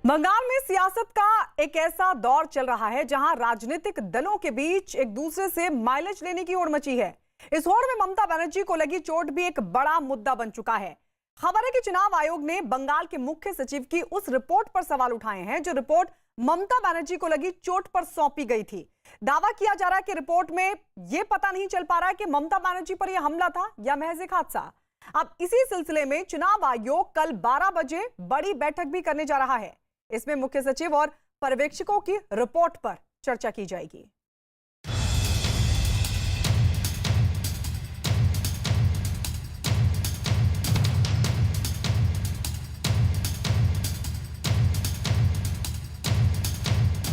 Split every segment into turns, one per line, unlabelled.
बंगाल में सियासत का एक ऐसा दौर चल रहा है जहां राजनीतिक दलों के बीच एक दूसरे से माइलेज लेने की होड़ मची है। इस होड़ में ममता बनर्जी को लगी चोट भी एक बड़ा मुद्दा बन चुका है। खबर है कि चुनाव आयोग ने बंगाल के मुख्य सचिव की उस रिपोर्ट पर सवाल उठाए हैं जो रिपोर्ट ममता बनर्जी को लगी चोट पर सौंपी गई थी। दावा किया जा रहा है कि रिपोर्ट में यह पता नहीं चल पा रहा कि ममता बनर्जी पर यह हमला था या महज एक हादसा। अब इसी सिलसिले में चुनाव आयोग कल 12 बजे बड़ी बैठक भी करने जा रहा है। इसमें मुख्य सचिव और पर्यवेक्षकों की रिपोर्ट पर चर्चा की जाएगी।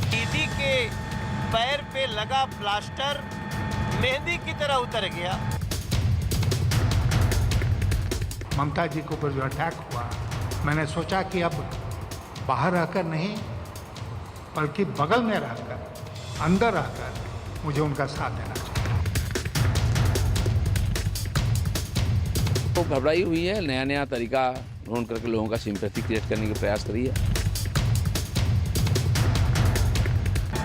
दीदी के पैर पे लगा प्लास्टर मेहंदी की तरह उतर गया।
ममता जी के ऊपर जो अटैक हुआ, मैंने सोचा कि अब बाहर रहकर नहीं बल्कि बगल में रहकर, अंदर रहकर मुझे उनका साथ देना चाहिए।
वो घबराई हुई है, नया नया तरीका ढूंढ करके लोगों का सिंपैथी क्रिएट करने का प्रयास करी है।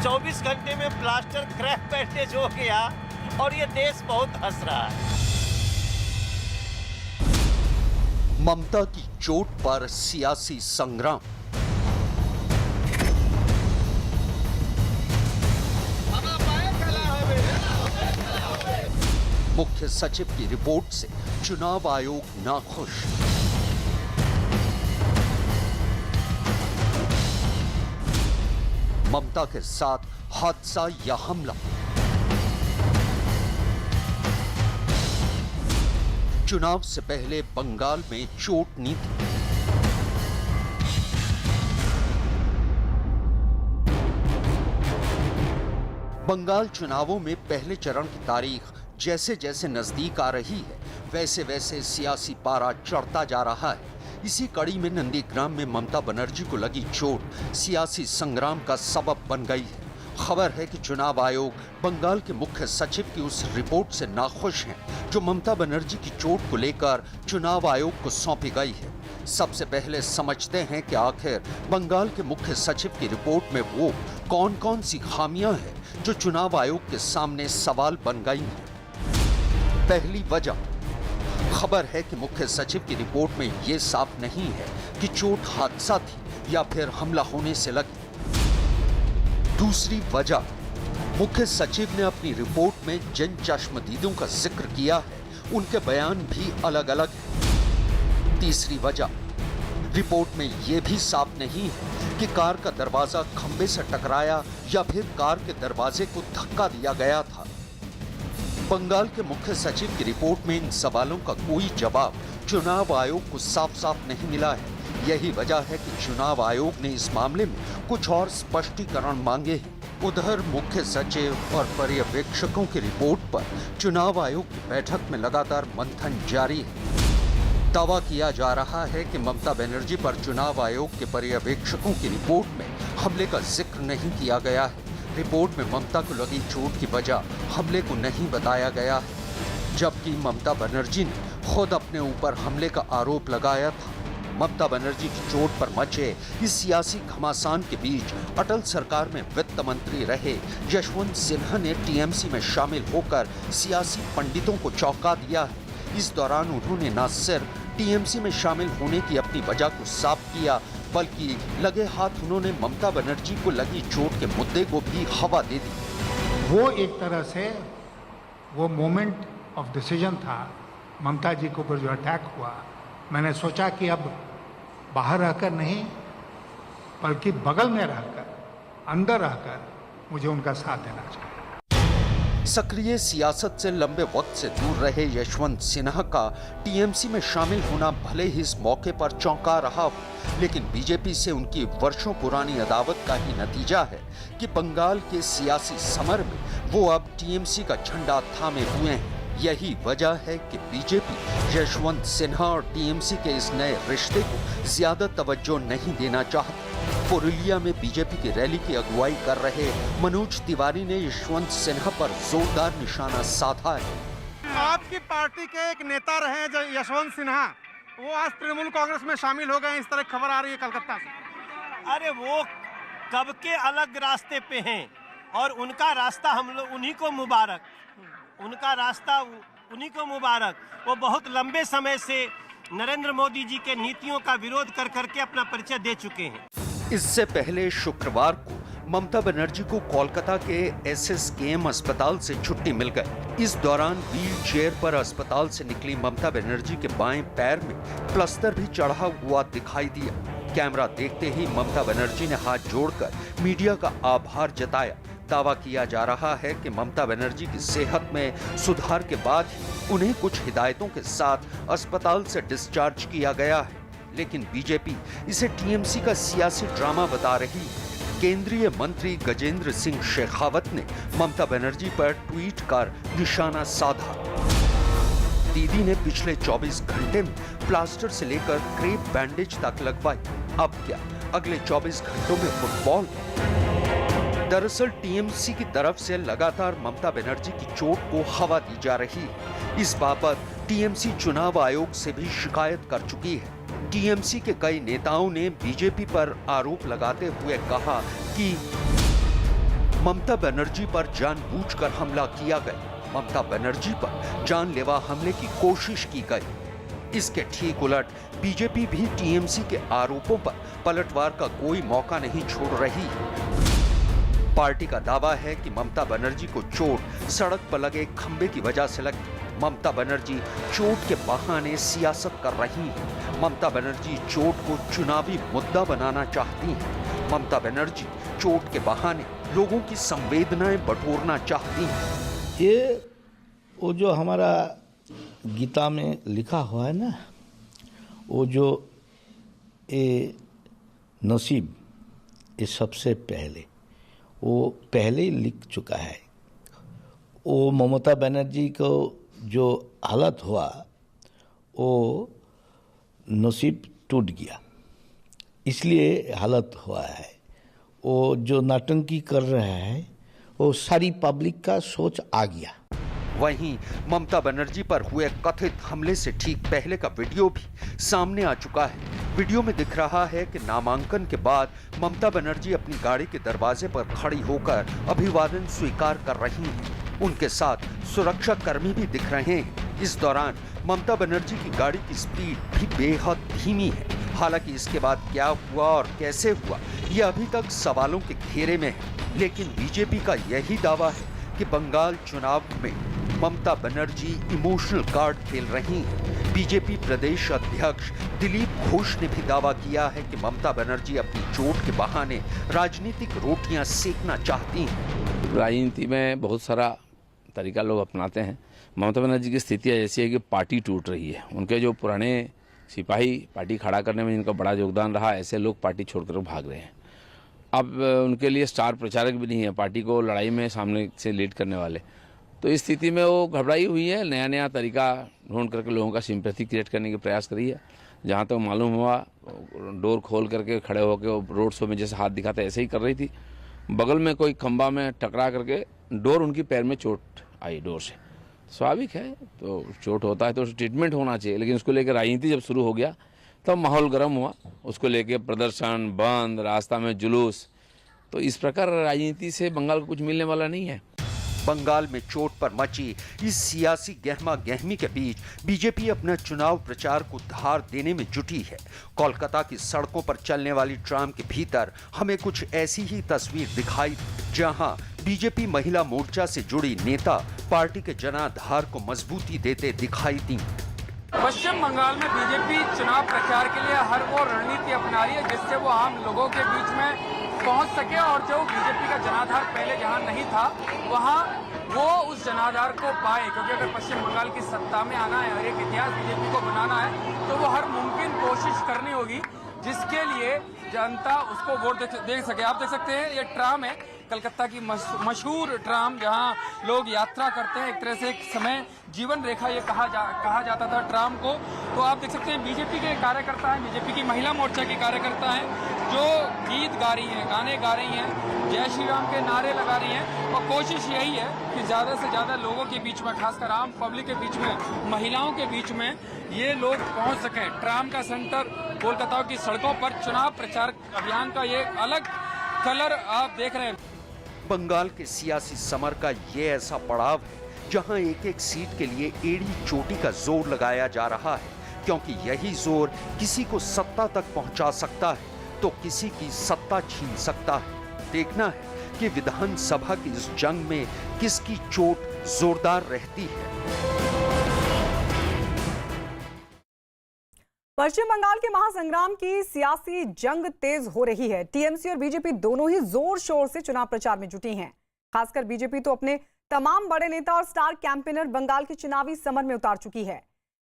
24 घंटे में प्लास्टर क्रैक बैंडेज हो गया और ये देश बहुत हंस रहा है।
ममता की चोट पर सियासी संग्राम। मुख्य सचिव की रिपोर्ट से चुनाव आयोग नाखुश। ममता के साथ हादसा या हमला। चुनाव से पहले बंगाल में चोट नीति। बंगाल चुनावों में पहले चरण की तारीख जैसे जैसे नजदीक आ रही है वैसे वैसे सियासी पारा चढ़ता जा रहा है। इसी कड़ी में नंदीग्राम में ममता बनर्जी को लगी चोट सियासी संग्राम का सबब बन गई है। खबर है कि चुनाव आयोग बंगाल के मुख्य सचिव की उस रिपोर्ट से नाखुश हैं जो ममता बनर्जी की चोट को लेकर चुनाव आयोग को सौंपी गई है। सबसे पहले समझते हैं कि आखिर बंगाल के मुख्य सचिव की रिपोर्ट में वो कौन कौन सी खामियां हैं जो चुनाव आयोग के सामने सवाल बन गई हैं। पहली वजह, खबर है कि मुख्य सचिव की रिपोर्ट में यह साफ नहीं है कि चोट हादसा थी या फिर हमला होने से लगी। दूसरी वजह, मुख्य सचिव ने अपनी रिपोर्ट में जिन चश्मदीदों का जिक्र किया है उनके बयान भी अलग अलग हैं। तीसरी वजह, रिपोर्ट में यह भी साफ नहीं है कि कार का दरवाजा खंबे से टकराया या फिर कार के दरवाजे को धक्का दिया गया था। बंगाल के मुख्य सचिव की रिपोर्ट में इन सवालों का कोई जवाब चुनाव आयोग को साफ साफ नहीं मिला है। यही वजह है कि चुनाव आयोग ने इस मामले में कुछ और स्पष्टीकरण मांगे हैं। उधर मुख्य सचिव और पर्यवेक्षकों की रिपोर्ट पर चुनाव आयोग की बैठक में लगातार मंथन जारी है। दावा किया जा रहा है कि ममता बनर्जी पर चुनाव आयोग के पर्यवेक्षकों की रिपोर्ट में हमले का जिक्र नहीं किया गया है। रिपोर्ट में ममता को लगी चोट की वजह हमले को नहीं बताया गया है, जबकि ममता बनर्जी ने खुद अपने ऊपर हमले का आरोप लगाया था। ममता बनर्जी की चोट पर मचे इस सियासी घमासान के बीच अटल सरकार में वित्त मंत्री रहे यशवंत सिन्हा ने टीएमसी में शामिल होकर सियासी पंडितों को चौंका दिया है। इस दौरान उन्होंने न सिर्फ टीएमसी में शामिल होने की अपनी वजह को साफ किया बल्कि लगे हाथ उन्होंने ममता बनर्जी को लगी चोट के मुद्दे को भी हवा दे दी।
वो एक तरह से वो मोमेंट ऑफ डिसीजन था। ममता जी के ऊपर जो अटैक हुआ, मैंने सोचा कि अब बाहर रहकर नहीं बल्कि बगल में रहकर, अंदर रहकर मुझे उनका साथ देना चाहिए।
सक्रिय सियासत से लंबे वक्त से दूर रहे यशवंत सिन्हा का टीएमसी में शामिल होना भले ही इस मौके पर चौंका रहा हो, लेकिन बीजेपी से उनकी वर्षों पुरानी अदावत का ही नतीजा है कि बंगाल के सियासी समर में वो अब टीएमसी का झंडा थामे हुए हैं। यही वजह है कि बीजेपी यशवंत सिन्हा और टीएमसी के इस नए रिश्ते को ज्यादा तवज्जो नहीं देना चाहती। पुरुलिया में बीजेपी की रैली की अगुवाई कर रहे मनोज तिवारी ने यशवंत सिन्हा पर जोरदार निशाना साधा है।
आपकी पार्टी के एक नेता रहे यशवंत सिन्हा, वो आज तृणमूल कांग्रेस में शामिल हो गए, इस तरह खबर आ रही है कलकत्ता से।
अरे वो कब के अलग रास्ते पे हैं और उनका रास्ता हम लोग उन्हीं को मुबारक, उनका रास्ता उन्हीं को मुबारक। वो बहुत लंबे समय से नरेंद्र मोदी जी के नीतियों का विरोध कर करके अपना परिचय दे चुके हैं।
इससे पहले शुक्रवार को ममता बनर्जी को कोलकाता के SSKM अस्पताल से छुट्टी मिल गई। इस दौरान व्हील चेयर पर अस्पताल से निकली ममता बनर्जी के बाएं पैर में प्लास्टर भी चढ़ा हुआ दिखाई दिया। कैमरा देखते ही ममता बनर्जी ने हाथ जोड़कर मीडिया का आभार जताया। दावा किया जा रहा है कि ममता बनर्जी की सेहत में सुधार के बाद ही उन्हें कुछ हिदायतों के साथ अस्पताल से डिस्चार्ज किया गया है, लेकिन बीजेपी इसे TMC का सियासी ड्रामा बता रही है। केंद्रीय मंत्री गजेंद्र सिंह शेखावत ने ममता बनर्जी पर ट्वीट कर निशाना साधा। दीदी ने पिछले 24 घंटे में प्लास्टर से लेकर क्रेप बैंडेज तक लगवाई। अब क्या अगले 24 घंटों में फुटबॉल? दरअसल TMC की तरफ से लगातार ममता बनर्जी की चोट को हवा दी जा रही है। इस बाबत TMC चुनाव आयोग से भी शिकायत कर चुकी है। TMC के कई नेताओं ने बीजेपी पर आरोप लगाते हुए कहा कि ममता बनर्जी पर जानबूझकर हमला किया गया, ममता बनर्जी पर जानलेवा हमले की कोशिश की गई। इसके ठीक उलट बीजेपी भी TMC के आरोपों पर पलटवार का कोई मौका नहीं छोड़ रही है। पार्टी का दावा है कि ममता बनर्जी को चोट सड़क पर लगे खंबे की वजह से लगी। ममता बनर्जी चोट के बहाने सियासत कर रही हैं। ममता बनर्जी चोट को चुनावी मुद्दा बनाना चाहती हैं। ममता बनर्जी चोट के बहाने लोगों की संवेदनाएं बटोरना चाहती हैं।
ये वो जो हमारा गीता में लिखा हुआ है ना, वो जो ये नसीब, ये सबसे पहले वो पहले ही लिख चुका है। वो ममता बनर्जी को जो हालत हुआ, वो नसीब टूट गया, इसलिए हालत हुआ है। वो जो नाटंकी कर रहा है, वो सारी पब्लिक का सोच आ गया।
वहीं ममता बनर्जी पर हुए कथित हमले से ठीक पहले का वीडियो भी सामने आ चुका है। वीडियो में दिख रहा है कि नामांकन के बाद ममता बनर्जी अपनी गाड़ी के दरवाजे पर खड़ी होकर अभिवादन स्वीकार कर रही हैं। उनके साथ सुरक्षा कर्मी भी दिख रहे हैं। इस दौरान ममता बनर्जी की गाड़ी की स्पीड भी बेहद धीमी है। हालांकि इसके बाद क्या हुआ और कैसे हुआ, ये अभी तक सवालों के घेरे में है। लेकिन बीजेपी का यही दावा है कि बंगाल चुनाव में ममता बनर्जी इमोशनल कार्ड खेल रही हैं। बीजेपी प्रदेश अध्यक्ष दिलीप घोष ने भी दावा किया है कि ममता बनर्जी अपनी चोट के बहाने राजनीतिक रोटियां सेकना चाहती हैं।
राजनीति में बहुत सारा तरीका लोग अपनाते हैं। ममता बनर्जी की स्थिति ऐसी है कि पार्टी टूट रही है। उनके जो पुराने सिपाही पार्टी खड़ा करने में जिनका बड़ा योगदान रहा, ऐसे लोग पार्टी छोड़कर भाग रहे हैं। अब उनके लिए स्टार प्रचारक भी नहीं है पार्टी को लड़ाई में सामने से लीड करने वाले। तो इस स्थिति में वो घबराई हुई है, नया नया तरीका ढूंढ करके लोगों का सिंपैथी क्रिएट करने की प्रयास करी है। जहाँ तक मालूम हुआ, डोर खोल करके खड़े होकर वो रोड शो में जैसे हाथ दिखाते ऐसे ही कर रही थी। बगल में कोई खंबा में टकरा करके डोर उनकी पैर में चोट आई डोर से। स्वाभाविक है, तो चोट होता है तो ट्रीटमेंट होना चाहिए। लेकिन उसको लेकर राजनीति जब शुरू हो गया तब माहौल गर्म हुआ। उसको लेके प्रदर्शन बंद, रास्ता में जुलूस। तो इस प्रकार राजनीति से बंगाल को कुछ मिलने वाला नहीं है।
बंगाल में चोट पर मची इस सियासी गहमा गहमी के बीच बीजेपी अपना चुनाव प्रचार को धार देने में जुटी है। कोलकाता की सड़कों पर चलने वाली ट्राम के भीतर हमें कुछ ऐसी ही तस्वीर दिखाई, जहां बीजेपी महिला मोर्चा से जुड़ी नेता पार्टी के जनाधार को मजबूती देते दिखाई दी।
पश्चिम बंगाल में बीजेपी चुनाव प्रचार के लिए हर वो रणनीति अपना रही है जिससे वो आम लोगों के बीच में पहुंच सके और जो बीजेपी का जनाधार पहले जहां नहीं था वहां वो उस जनाधार को पाए। क्योंकि अगर पश्चिम बंगाल की सत्ता में आना है और एक इतिहास बीजेपी को बनाना है तो वो हर मुमकिन कोशिश करनी होगी जिसके लिए जनता उसको वोट दे सके। आप देख सकते हैं ये ट्राम है, कलकत्ता की मशहूर ट्राम जहां लोग यात्रा करते हैं। एक तरह से एक समय जीवन रेखा ये कहा जाता था ट्राम को। तो आप देख सकते हैं बीजेपी के कार्यकर्ता हैं, बीजेपी की महिला मोर्चा के कार्यकर्ता हैं जो गीत गा रही हैं, गाने गा रही हैं, जय श्री राम के नारे लगा रही हैं और कोशिश यही है कि ज़्यादा से ज़्यादा लोगों के बीच में, खासकर आम पब्लिक के बीच में, महिलाओं के बीच में ये लोग पहुंच सकें। ट्राम का सेंटर कोलकाता की सड़कों पर चुनाव प्रचार अभियान का ये अलग कलर आप देख रहे हैं।
बंगाल के सियासी समर का ये ऐसा पड़ाव है जहां एक एक सीट के लिए एड़ी चोटी का जोर लगाया जा रहा है, क्योंकि यही जोर किसी को सत्ता तक पहुंचा सकता है तो किसी की सत्ता छीन सकता है। देखना है कि विधानसभा की इस जंग में किसकी चोट जोरदार रहती है।
पश्चिम बंगाल के महासंग्राम की सियासी जंग तेज हो रही है। टीएमसी और बीजेपी दोनों ही जोर शोर से चुनाव प्रचार में जुटी हैं। खासकर बीजेपी तो अपने तमाम बड़े नेता और स्टार कैंपेनर बंगाल के चुनावी समर में उतार चुकी है।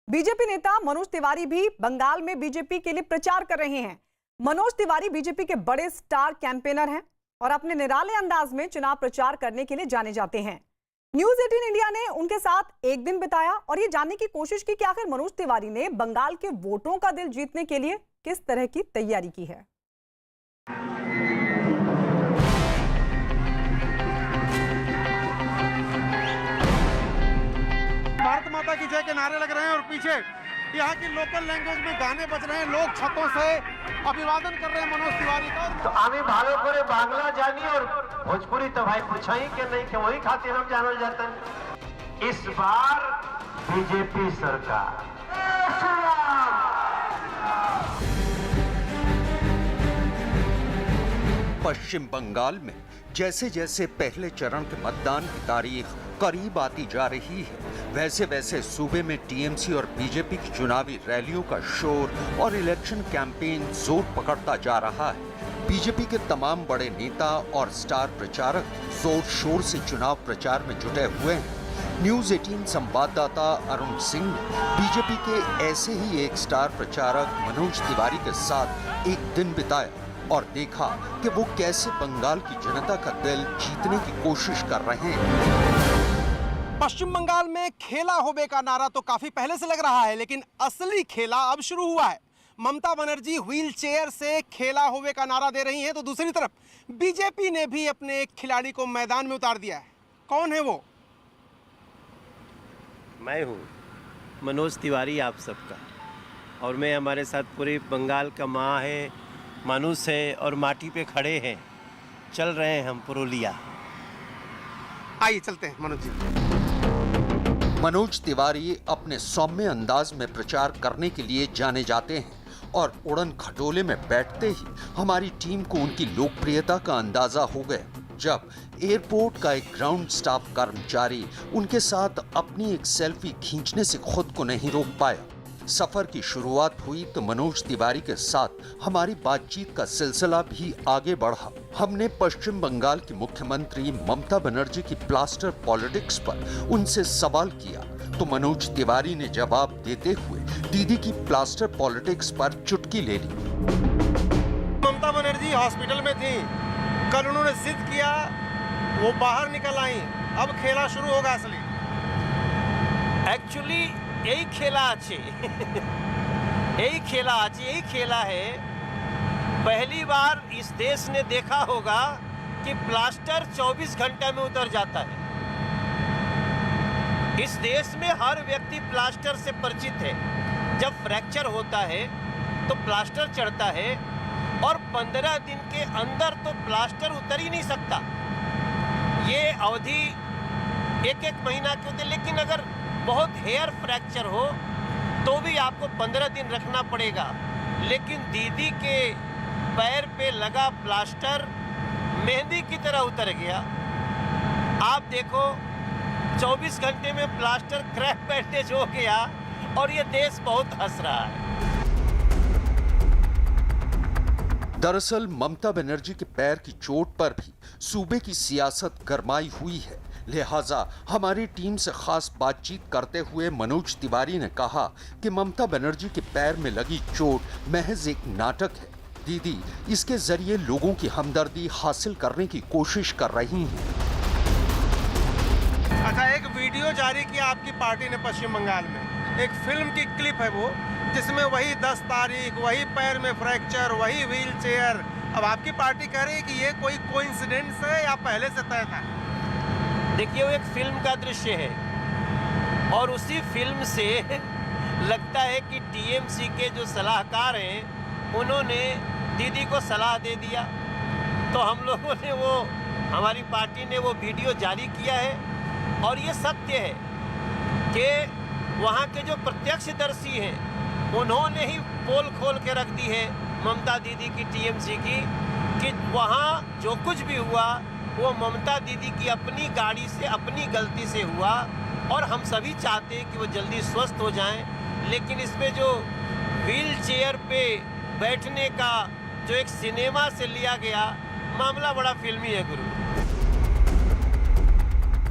बीजेपी नेता मनोज तिवारी भी बंगाल में बीजेपी के लिए प्रचार कर रहे हैं। मनोज तिवारी बीजेपी के बड़े स्टार कैंपेनर हैं और अपने निराले अंदाज में चुनाव प्रचार करने के लिए जाने जाते हैं। न्यूज़ 18 इंडिया ने उनके साथ एक दिन बिताया और ये जानने की कोशिश की कि आखिर मनोज तिवारी ने बंगाल के वोटरों का दिल जीतने के लिए किस तरह की तैयारी की है।
भारत माता की जय के नारे लग रहे हैं और पीछे यहाँ की लोकल लैंग्वेज में गाने बज रहे हैं। लोग छतों से अभिवादन कर रहे हैं मनोज तिवारी का।
तो आमी भालो करे बांग्ला जानी और भोजपुरी तो भाई पूछाई के नहीं के वही खातिर हम जानल जाते हैं। इस बार बीजेपी सरकार।
पश्चिम बंगाल में जैसे जैसे पहले चरण के मतदान की तारीख करीब आती जा रही है, वैसे वैसे सूबे में टीएमसी और बीजेपी की चुनावी रैलियों का शोर और इलेक्शन कैंपेन जोर पकड़ता जा रहा है। बीजेपी के तमाम बड़े नेता और स्टार प्रचारक जोर शोर से चुनाव प्रचार में जुटे हुए हैं। न्यूज़ 18 संवाददाता अरुण सिंह ने बीजेपी के ऐसे ही एक स्टार प्रचारक मनोज तिवारी के साथ एक दिन बिताया और देखा कि वो कैसे बंगाल की जनता का दिल जीतने की कोशिश कर रहे हैं।
पश्चिम बंगाल में खेला होबे का नारा तो काफी पहले से लग रहा है, लेकिन असली खेला अब शुरू हुआ है। ममता बनर्जी व्हील चेयर से खेला होबे का नारा दे रही हैं, तो दूसरी तरफ बीजेपी ने भी अपने एक खिलाड़ी को मैदान में उतार दिया है। कौन है वो?
मैं हूँ मनोज तिवारी आप सबका, और मैं हमारे साथ पूरे बंगाल का माँ है, मानुस है और माटी पे खड़े हैं। चल रहे हैं हम पुरुलिया।
आइए चलते हैं मनोज जी।
मनोज तिवारी अपने सौम्य अंदाज में प्रचार करने के लिए जाने जाते हैं और उड़न खटोले में बैठते ही हमारी टीम को उनकी लोकप्रियता का अंदाजा हो गया जब एयरपोर्ट का एक ग्राउंड स्टाफ कर्मचारी उनके साथ अपनी एक सेल्फी खींचने से खुद को नहीं रोक पाया। सफर की शुरुआत हुई तो मनोज तिवारी के साथ हमारी बातचीत का सिलसिला भी आगे बढ़ा। हमने पश्चिम बंगाल की मुख्यमंत्री ममता बनर्जी की प्लास्टर पॉलिटिक्स पर उनसे सवाल किया तो मनोज तिवारी ने जवाब देते हुए दीदी की प्लास्टर पॉलिटिक्स पर चुटकी ले ली।
ममता बनर्जी हॉस्पिटल में थी, कल उन्होंने जिद किया, वो बाहर निकल आई, अब खेला शुरू होगा असली।
एक्चुअली यही खेला আছে यही खेला है। पहली बार इस देश ने देखा होगा कि प्लास्टर 24 घंटे में उतर जाता है। इस देश में हर व्यक्ति प्लास्टर से परिचित है। जब फ्रैक्चर होता है तो प्लास्टर चढ़ता है और 15 दिन के अंदर तो प्लास्टर उतर ही नहीं सकता। ये अवधि एक महीना की होती है, लेकिन अगर बहुत हेयर फ्रैक्चर हो तो भी आपको 15 दिन रखना पड़ेगा। लेकिन दीदी के पैर पे लगा प्लास्टर मेहंदी की तरह उतर गया। आप देखो 24 घंटे में प्लास्टर क्रैक बैंडेज हो गया और ये देश बहुत हंस रहा है।
दरअसल ममता बनर्जी के पैर की चोट पर भी सूबे की सियासत गरमाई हुई है। लिहाजा हमारी टीम से खास बातचीत करते हुए मनोज तिवारी ने कहा कि ममता बनर्जी के पैर में लगी चोट महज एक नाटक है। दीदी इसके जरिए लोगों की हमदर्दी हासिल करने की कोशिश कर रही हैं।
अच्छा, एक वीडियो जारी किया आपकी पार्टी ने पश्चिम बंगाल में, एक फिल्म की क्लिप है वो, जिसमें वही 10 तारीख, वही पैर में फ्रैक्चर, वही व्हील चेयर। अब आपकी पार्टी कह रही है कि ये कोई कोइंसिडेंस है या पहले से तय था?
देखिए, वो एक फिल्म का दृश्य है और उसी फिल्म से लगता है कि टीएमसी के जो सलाहकार हैं उन्होंने दीदी को सलाह दे दिया। तो हम लोगों ने हमारी पार्टी ने वो वीडियो जारी किया है और ये सत्य है कि वहाँ के जो प्रत्यक्षदर्शी हैं उन्होंने ही पोल खोल के रख दी है ममता दीदी की, टीएमसी की, कि वहाँ जो कुछ भी हुआ वो ममता दीदी की अपनी गाड़ी से, अपनी गलती से हुआ और हम सभी चाहते हैं कि वो जल्दी स्वस्थ हो जाएं। लेकिन इसमें जो व्हील चेयर पे बैठने का जो एक सिनेमा से लिया गया मामला बड़ा फिल्मी है गुरु।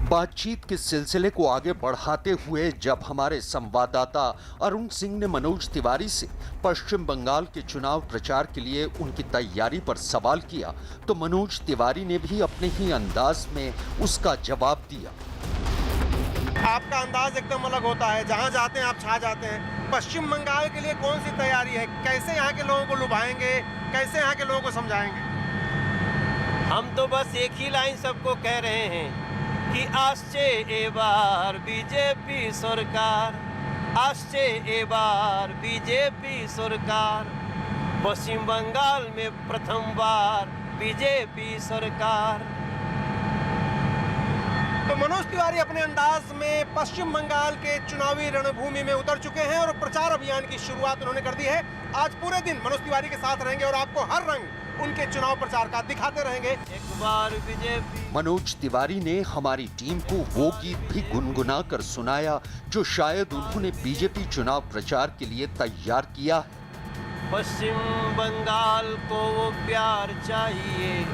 बातचीत के सिलसिले को आगे बढ़ाते हुए जब हमारे संवाददाता अरुण सिंह ने मनोज तिवारी से पश्चिम बंगाल के चुनाव प्रचार के लिए उनकी तैयारी पर सवाल किया तो मनोज तिवारी ने भी अपने ही अंदाज में उसका जवाब दिया।
आपका अंदाज एकदम अलग होता है, जहां जाते हैं आप छा जाते हैं। पश्चिम बंगाल के लिए कौन सी तैयारी है? कैसे यहाँ के लोगों को लुभाएंगे, कैसे यहाँ के लोगों को समझाएंगे?
हम तो बस एक ही लाइन सबको कह रहे हैं कि आसचे एबार बीजेपी सरकार, आसचे एबार बीजेपी सरकार, पश्चिम बंगाल में प्रथम बार बीजेपी सरकार।
तो मनोज तिवारी अपने अंदाज में पश्चिम बंगाल के चुनावी रणभूमि में उतर चुके हैं और प्रचार अभियान की शुरुआत उन्होंने कर दी है। आज पूरे दिन मनोज तिवारी के साथ रहेंगे और आपको हर रंग उनके चुनाव प्रचार का दिखाते रहेंगे।
एक बार बीजेपी।
मनोज तिवारी ने हमारी टीम को वो गीत भी गुनगुना कर सुनाया जो शायद उन्होंने बीजेपी चुनाव प्रचार के लिए तैयार किया है।
पश्चिम बंगाल को वो प्यार चाहिए,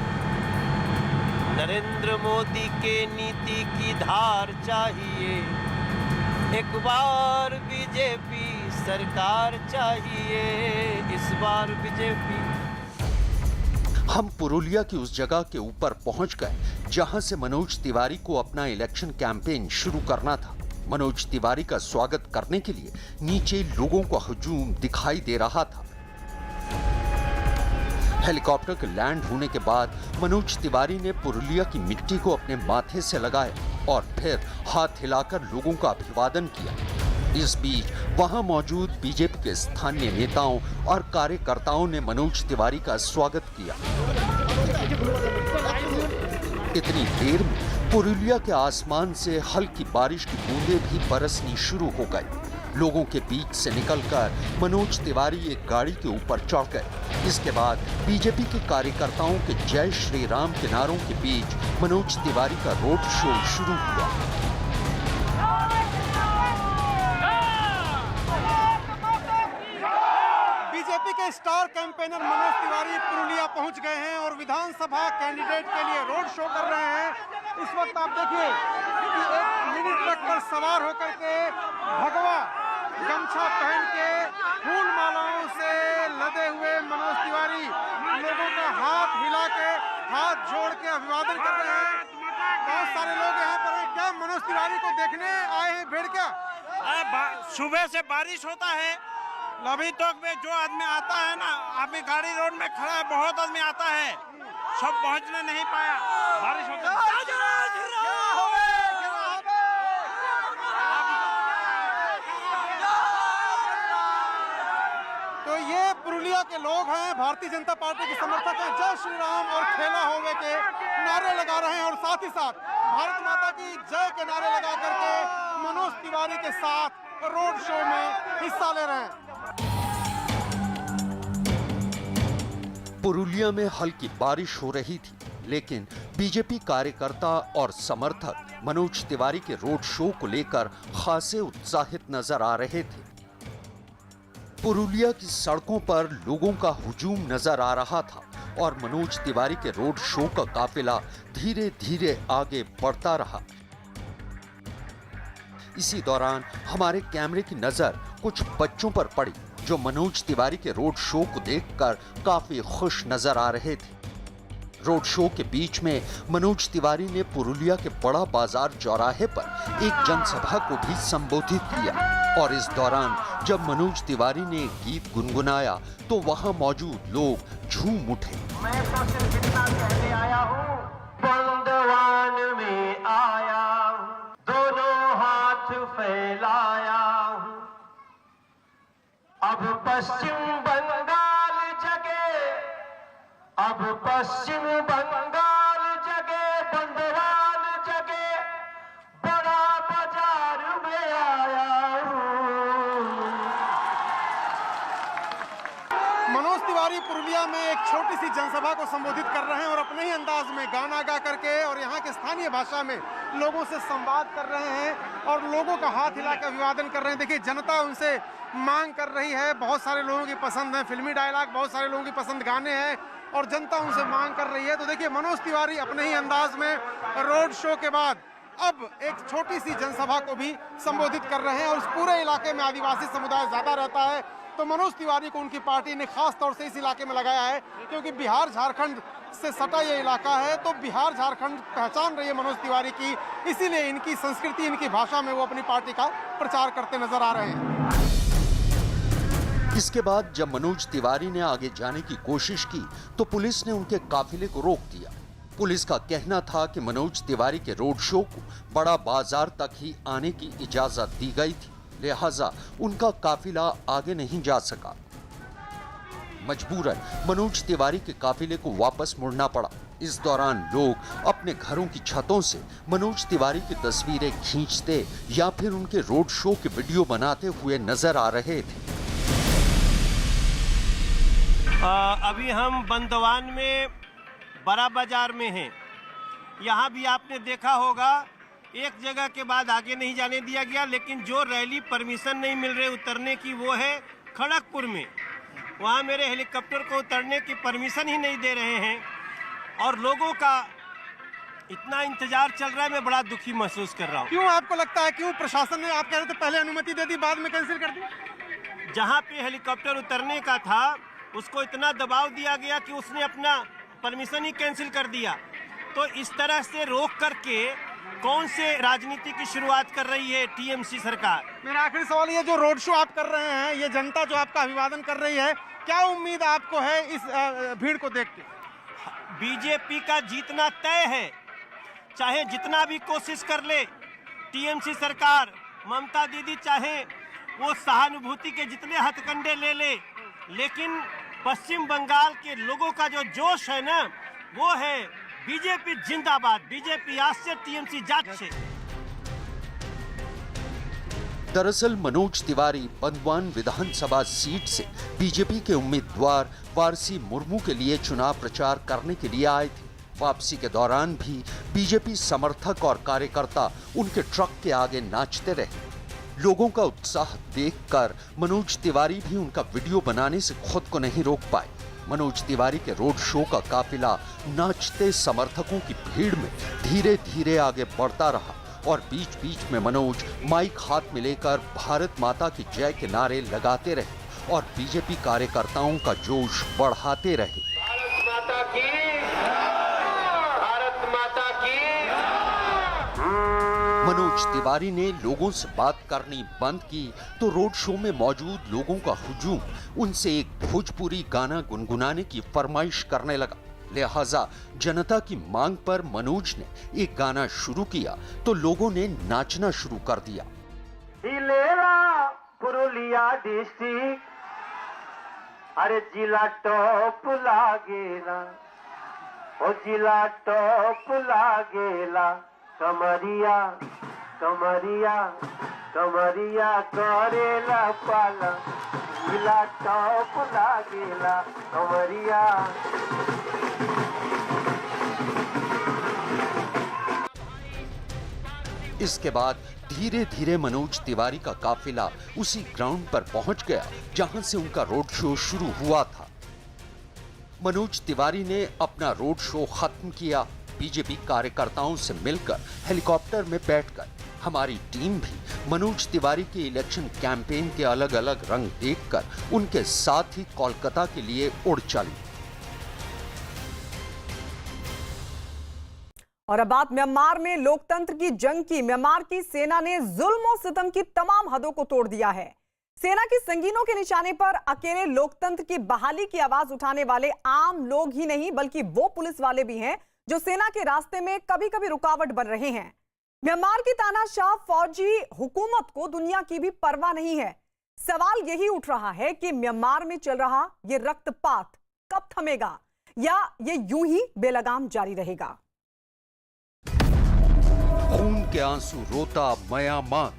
नरेंद्र मोदी के नीति की धार चाहिए, एक बार बीजेपी सरकार चाहिए, इस बार बीजेपी।
हम पुरुलिया की उस जगह के ऊपर पहुंच गए जहां से मनोज तिवारी को अपना इलेक्शन कैंपेन शुरू करना था। मनोज तिवारी का स्वागत करने के लिए नीचे लोगों का हुजूम दिखाई दे रहा था। हेलीकॉप्टर के लैंड होने के बाद मनोज तिवारी ने पुरुलिया की मिट्टी को अपने माथे से लगाया और फिर हाथ हिलाकर लोगों का अभिवादन किया। इस बीच वहां मौजूद बीजेपी के स्थानीय नेताओं और कार्यकर्ताओं ने मनोज तिवारी का स्वागत किया। इतनी देर में पुरुलिया के आसमान से हल्की बारिश की बूंदें भी बरसनी शुरू हो गई। लोगों के बीच से निकलकर मनोज तिवारी एक गाड़ी के ऊपर चढ़ गए। इसके बाद बीजेपी के कार्यकर्ताओं के जय श्री राम के नारों के बीच मनोज तिवारी का रोड शो शुरू हुआ।
बीजेपी के स्टार कैंपेनर मनोज तिवारी पुरुलिया पहुंच गए हैं और विधानसभा कैंडिडेट के लिए रोड शो कर रहे हैं। इस वक्त आप देखिए कि एक मिनी ट्रक पर सवार होकर के भगवा गमछा पहन के फूल मालाओं से लदे हुए मनोज तिवारी लोगों का हाथ हिला के, हाथ जोड़ के अभिवादन कर रहे हैं। बहुत सारे लोग यहाँ पर हैं। क्या मनोज तिवारी को देखने आए हैं भीड़ क्या?
सुबह से बारिश होता है, अभी तक में जो आदमी आता है ना, अभी गाड़ी रोड में खड़ा है, बहुत आदमी आता है, सब पहुंचने नहीं पाया, बारिश होता है।
तो ये पुरुलिया के लोग हैं, भारतीय जनता पार्टी के समर्थक हैं, जय श्री राम और खेला होवे के नारे लगा रहे हैं और साथ ही साथ भारत माता की जय के नारे लगा करके मनोज तिवारी के साथ रोड शो में हिस्सा ले रहे हैं।
पुरुलिया में हल्की बारिश हो रही थी, लेकिन बीजेपी कार्यकर्ता और समर्थक मनोज तिवारी के रोड शो को लेकर खासे उत्साहित नजर आ रहे थे। पुरुलिया की सड़कों पर लोगों का हुजूम नजर आ रहा था और मनोज तिवारी के रोड शो का काफिला धीरे धीरे आगे बढ़ता रहा। इसी दौरान हमारे कैमरे की नजर कुछ बच्चों पर पड़ी जो मनोज तिवारी के रोड शो को देखकर काफी खुश नजर आ रहे थे। रोड शो के बीच में मनोज तिवारी ने पुरुलिया के बड़ा बाजार चौराहे पर एक जनसभा को भी संबोधित किया और इस दौरान जब मनोज तिवारी ने गीत गुनगुनाया तो वहां मौजूद लोग झूम उठे।
मैं तो सिर्फ इतना कहने आया हूँ, बंदवान में आया हूँ, दोनों हाथ फैलाया हूँ। अब पश्चिम बंगाल जगे, अब पश्चिम बंगाल जगे, बंदवान जगे, बड़ा बाजार में आया हूँ।
मनोज तिवारी पुरुलिया में एक छोटी सी जनसभा को संबोधित कर रहे हैं और अपने ही अंदाज में गाना गा करके और यहाँ के स्थानीय भाषा में लोगों से संवाद कर रहे हैं और लोगों का हाथ हिला कर अभिवादन कर रहे हैं। देखिए, जनता उनसे मांग कर रही है, बहुत सारे लोगों की पसंद है फिल्मी डायलॉग, बहुत सारे लोगों की पसंद गाने हैं और जनता उनसे मांग कर रही है। तो देखिए, मनोज तिवारी अपने ही अंदाज में रोड शो के बाद अब एक छोटी सी जनसभा को भी संबोधित कर रहे हैं और इस पूरे इलाके में आदिवासी समुदाय ज्यादा रहता है, तो मनोज तिवारी को उनकी पार्टी ने खास तौर से इस इलाके में लगाया है क्योंकि बिहार झारखंड से सटा ये इलाका है। तो बिहार झारखंड पहचान रही है मनोज तिवारी की, इसीलिए इनकी संस्कृति, इनकी भाषा में वो अपनी पार्टी का प्रचार करते नजर आ रहे हैं।
इसके बाद जब मनोज तिवारी ने आगे जाने की कोशिश की तो पुलिस ने उनके काफिले को रोक दिया। पुलिस का कहना था कि मनोज तिवारी के रोड शो को बड़ा बाजार तक ही आने की इजाजत दी गई थी, लिहाजा उनका काफिला आगे नहीं जा सका। मजबूरन मनोज तिवारी के काफिले को वापस मुड़ना पड़ा। इस दौरान लोग अपने घरों की छतों से मनोज तिवारी की तस्वीरें खींचते या फिर उनके रोड शो के वीडियो बनाते हुए नजर आ रहे थे।
अभी हम बंदवान में बड़ा बाजार में हैं। यहाँ भी आपने देखा होगा, एक जगह के बाद आगे नहीं जाने दिया गया, लेकिन जो रैली परमिशन नहीं मिल रही उतरने की वो है खड़गपुर में। वहाँ मेरे हेलीकॉप्टर को उतरने की परमिशन ही नहीं दे रहे हैं और लोगों का इतना इंतजार चल रहा है, मैं बड़ा दुखी महसूस कर रहा हूँ।
क्यों आपको लगता है, क्यों प्रशासन ने, आप कह रहे थे पहले अनुमति दे दी बाद में कैंसिल कर दी?
जहाँ पे हेलीकॉप्टर उतरने का था उसको इतना दबाव दिया गया कि उसने अपना परमिशन ही कैंसिल कर दिया। तो इस तरह से रोक करके कौन से राजनीति की शुरुआत कर रही है टीएमसी सरकार?
मेरा आखिरी सवाल ये, जो रोड शो आप कर रहे हैं, ये जनता जो आपका अभिवादन कर रही है, क्या उम्मीद आपको है इस भीड़ को देख के?
बीजेपी का जीतना तय है, चाहे जितना भी कोशिश कर ले टीएमसी सरकार, ममता दीदी चाहे वो सहानुभूति के जितने हथकंडे ले ले, लेकिन पश्चिम बंगाल के लोगों का जो जोश है ना, वो है बीजेपी जिंदाबाद, बीजेपी आज से, टीएमसी जात से।
दरअसल मनोज तिवारी बंदवान विधानसभा सीट से बीजेपी के उम्मीदवार वारसी मुर्मू के लिए चुनाव प्रचार करने के लिए आए थे। वापसी के दौरान भी बीजेपी समर्थक और कार्यकर्ता उनके ट्रक के आगे नाचते रहे। लोगों का उत्साह देखकर मनोज तिवारी भी उनका वीडियो बनाने से खुद को नहीं रोक पाए। मनोज तिवारी के रोड शो का काफिला नाचते समर्थकों की भीड़ में धीरे धीरे आगे बढ़ता रहा और बीच बीच में मनोज माइक हाथ में लेकर भारत माता की जय के नारे लगाते रहे और बीजेपी कार्यकर्ताओं का जोश बढ़ाते रहे।
भारत माता की, भारत माता की।
मनोज तिवारी ने लोगों से बात करनी बंद की तो रोड शो में मौजूद लोगों का हुजूम उनसे एक भोजपुरी गाना गुनगुनाने की फरमाइश करने लगा। लिहाजा जनता की मांग पर मनोज ने एक गाना शुरू किया तो लोगों ने नाचना शुरू कर दिया।
हिलेला पुरुलिया डिस्ट्रिक्ट, अरे जिला टॉप लागेला, ओ जिला टॉप लागेला, कमरिया कमरिया कमरिया करेला पाला, जिला टॉप लागेला, कमरिया।
इसके बाद धीरे धीरे मनोज तिवारी का काफिला उसी ग्राउंड पर पहुंच गया जहां से उनका रोड शो शुरू हुआ था। मनोज तिवारी ने अपना रोड शो खत्म किया। बीजेपी कार्यकर्ताओं से मिलकर हेलीकॉप्टर में बैठकर हमारी टीम भी मनोज तिवारी के इलेक्शन कैंपेन के अलग अलग रंग देखकर उनके साथ ही कोलकाता के लिए उड़ चली।
और अब बात म्यांमार में लोकतंत्र की जंग की। म्यांमार की सेना ने जुल्म और सितम की तमाम हदों को तोड़ दिया है। सेना की संगीनों के निशाने पर अकेले लोकतंत्र की बहाली की आवाज उठाने वाले आम लोग ही नहीं, बल्कि वो पुलिस वाले भी हैं जो सेना के रास्ते में कभी कभी रुकावट बन रहे हैं। म्यांमार की तानाशाह फौजी हुकूमत को दुनिया की भी परवाह नहीं है। सवाल यही उठ रहा है कि म्यांमार में चल रहा ये रक्तपात कब थमेगा, या ये यूं ही बेलगाम जारी रहेगा।
खून के आंसू रोता म्यांमार।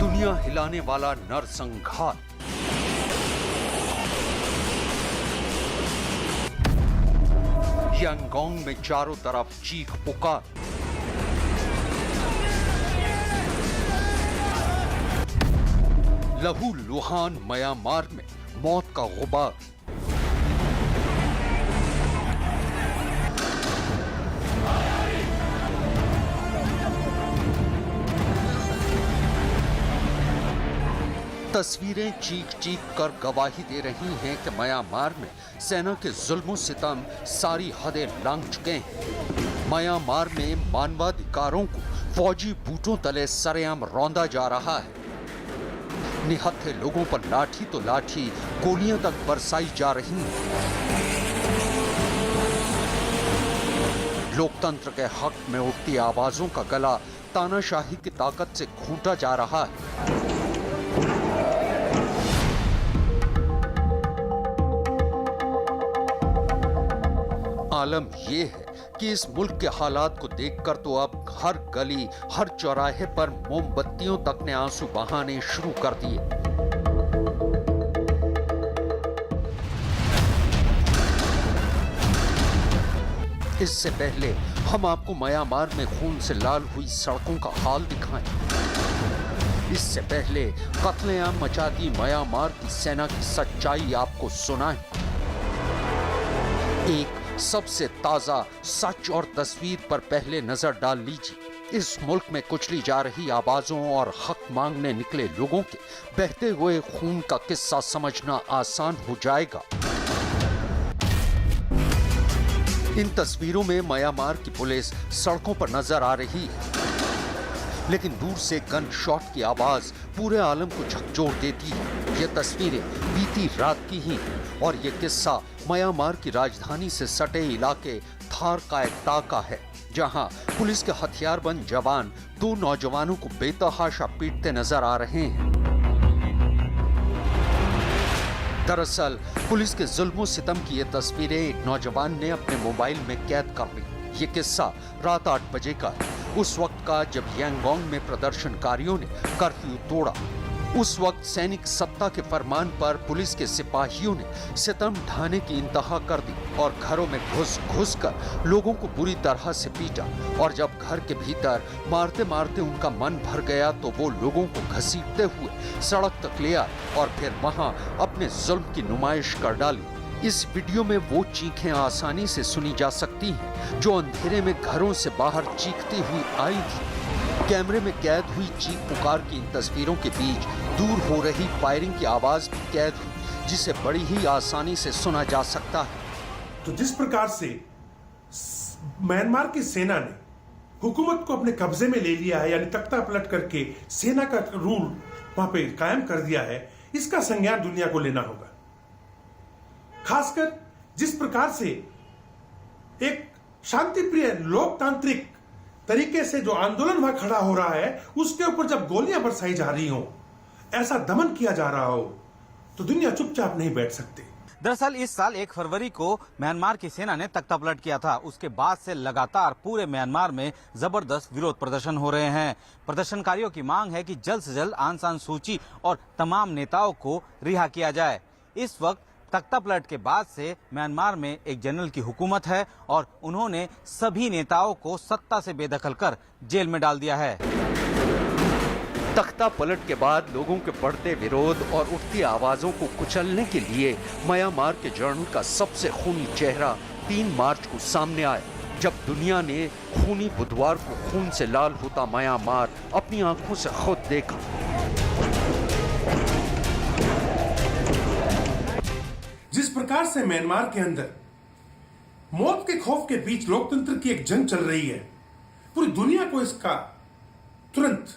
दुनिया हिलाने वाला नरसंहार। यांगोंग में चारों तरफ चीख पुकार। लहू लुहान म्यांमार में मौत का गुबार। तस्वीरें चीख चीख कर गवाही दे रही हैं कि म्यांमार में सेना के जुल्म सितम सारी हदें लांघ चुके हैं। म्यांमार में मानवाधिकारों को फौजी बूटों तले सरेआम रौंदा जा रहा है। निहत्थे लोगों पर लाठी तो लाठी, गोलियां तक बरसाई जा रही हैं। लोकतंत्र के हक में उठती आवाजों का गला तानाशाही की ताकत से घूंटा जा रहा है। आलम यह है कि इस मुल्क के हालात को देखकर तो अब हर गली, हर चौराहे पर मोमबत्तियों तक ने आंसू बहाने शुरू कर दिए। इससे पहले हम आपको म्यांमार में खून से लाल हुई सड़कों का हाल दिखाएं। इससे पहले कत्लेआम मचाती म्यांमार की सेना की सच्चाई आपको सुनाएं। एक सबसे ताजा सच और तस्वीर पर पहले नजर डाल लीजिए। इस मुल्क में कुचली जा रही आवाजों और हक मांगने निकले लोगों के बहते हुए खून का किस्सा समझना आसान हो जाएगा। इन तस्वीरों में म्यांमार की पुलिस सड़कों पर नजर आ रही है, लेकिन दूर से गन शॉट की आवाज पूरे आलम को झकझोर देती है। ये तस्वीरें बीती रात की ही हैं और ये किस्सा म्यांमार की राजधानी से सटे इलाके थार का एक ताका है, जहां पुलिस के हथियारबंद जवान दो नौजवानों को बेतहाशा पीटते नजर आ रहे हैं। दरअसल पुलिस के जुल्म सितम की ये तस्वीरें एक नौजवान ने अपने मोबाइल में कैद कर ली। ये किस्सा रात 8 बजे का है, उस वक्त का जब यांगोंग में प्रदर्शनकारियों ने कर्फ्यू तोड़ा। उस वक्त सैनिक सत्ता के फरमान पर पुलिस के सिपाहियों ने सितम ढाने की इंतहा कर दी और घरों में घुस कर लोगों को बुरी तरह से पीटा। और जब घर के भीतर मारते मारते उनका मन भर गया तो वो लोगों को घसीटते हुए सड़क तक ले आए और फिर वहां अपने जुल्म की नुमाइश कर डाली। इस वीडियो में वो चीखें आसानी से सुनी जा सकती हैं जो अंधेरे में घरों से बाहर चीखती हुई आई थी। कैमरे में कैद हुई चीख पुकार की इन तस्वीरों के बीच दूर हो रही फायरिंग की आवाज भी कैद हुई, जिसे बड़ी ही आसानी से सुना जा सकता है।
तो जिस प्रकार से म्यांमार की सेना ने हुकूमत को अपने कब्जे में ले लिया है, यानी तख्ता पलट करके सेना का रूल वहां पे कायम कर दिया है, इसका संज्ञान दुनिया को लेना होगा। खासकर जिस प्रकार से एक शांतिप्रिय लोकतांत्रिक तरीके से जो आंदोलन वहां खड़ा हो रहा है, उसके ऊपर जब गोलियां बरसाई जा रही हो, ऐसा दमन किया जा रहा हो, तो दुनिया चुपचाप नहीं बैठ सकती।
दरअसल इस साल 1 फरवरी को म्यांमार की सेना ने तख्तापलट किया था। उसके बाद से लगातार पूरे म्यांमार में जबरदस्त विरोध प्रदर्शन हो रहे हैं। प्रदर्शनकारियों की मांग है कि जल्द से जल्द आंग सान सूची और तमाम नेताओं को रिहा किया जाए। इस वक्त तख्तापलट के बाद से म्यांमार में एक जनरल की हुकूमत है और उन्होंने सभी नेताओं को सत्ता से बेदखल कर जेल में डाल दिया है।
तख्ता पलट के बाद लोगों के बढ़ते विरोध और उठती आवाजों को कुचलने के लिए म्यांमार के जर्नल का सबसे खूनी चेहरा 3 मार्च को सामने आया, जब दुनिया ने खूनी बुधवार को खून से लाल होता म्यांमार अपनी आंखों से खुद देखा।
प्रकार से म्यांमार के अंदर मौत के खौफ के बीच लोकतंत्र की एक जंग चल रही है, पूरी दुनिया को इसका तुरंत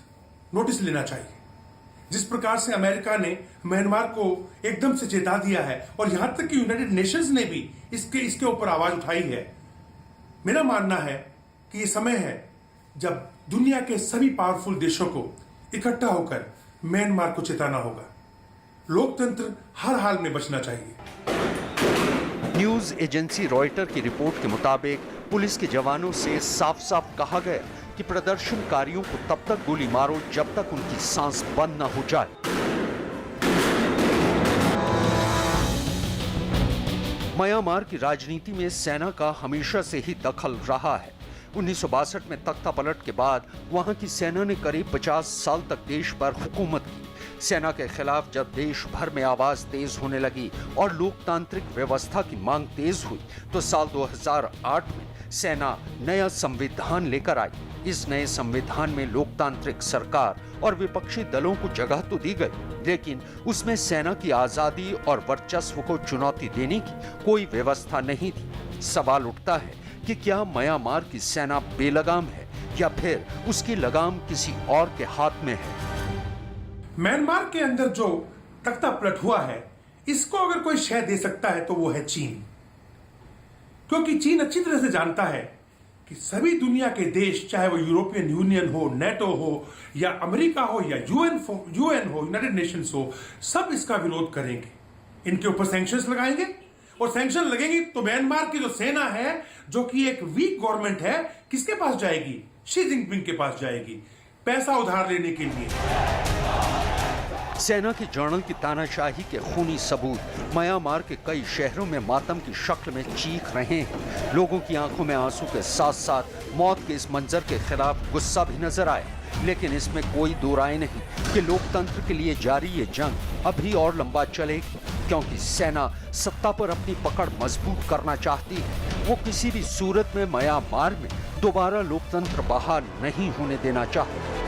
नोटिस लेना चाहिए। जिस प्रकार से अमेरिका ने म्यांमार को एकदम से चेता दिया है और यहां तक कि यूनाइटेड नेशंस ने भी इसके ऊपर आवाज उठाई है। मेरा मानना है कि ये समय है जब दुनिया के सभी पावरफुल देशों को इकट्ठा होकर म्यांमार को चेताना होगा। लोकतंत्र हर हाल में बचना चाहिए।
न्यूज एजेंसी रॉयटर की रिपोर्ट के मुताबिक पुलिस के जवानों से साफ साफ कहा गया कि प्रदर्शनकारियों को तब तक गोली मारो जब तक उनकी सांस बंद न हो जाए। म्यांमार की राजनीति में सेना का हमेशा से ही दखल रहा है। 1962 में तख्ता पलट के बाद वहां की सेना ने करीब 50 साल तक देश पर हुकूमत की। सेना के खिलाफ जब देश भर में आवाज तेज होने लगी और लोकतांत्रिक व्यवस्था की मांग तेज हुई तो साल 2008 में सेना नया संविधान लेकर आई। इस नए संविधान में लोकतांत्रिक सरकार और विपक्षी दलों को जगह तो दी गई, लेकिन उसमें सेना की आजादी और वर्चस्व को चुनौती देने की कोई व्यवस्था नहीं थी। सवाल उठता है कि क्या म्यांमार की सेना बेलगाम है या फिर उसकी लगाम किसी और के हाथ में है।
म्यांमार के अंदर जो तख्ता पलट हुआ है, इसको अगर कोई शय दे सकता है तो वो है चीन, क्योंकि चीन अच्छी तरह से जानता है कि सभी दुनिया के देश, चाहे वो यूरोपियन यूनियन हो, नेटो हो या अमेरिका हो या यूएन हो, यूनाइटेड नेशंस हो, सब इसका विरोध करेंगे, इनके ऊपर सैंक्शंस लगाएंगे। और सैंक्शन लगेंगी तो म्यांमार की जो सेना है, जो कि एक वीक गवर्नमेंट है, किसके पास जाएगी? शी जिनपिंग के पास जाएगी, पैसा उधार लेने के लिए।
सेना की जर्नल की तानाशाही के खूनी सबूत म्यांमार के कई शहरों में मातम की शक्ल में चीख रहे हैं। लोगों की आंखों में आंसू के साथ साथ मौत के इस मंजर के खिलाफ गुस्सा भी नजर आया। लेकिन इसमें कोई दो राय नहीं कि लोकतंत्र के लिए जारी ये जंग अभी और लंबा चलेगी, क्योंकि सेना सत्ता पर अपनी पकड़ मजबूत करना चाहती है। वो किसी भी सूरत में म्यांमार में दोबारा लोकतंत्र बहाल नहीं होने देना चाहती।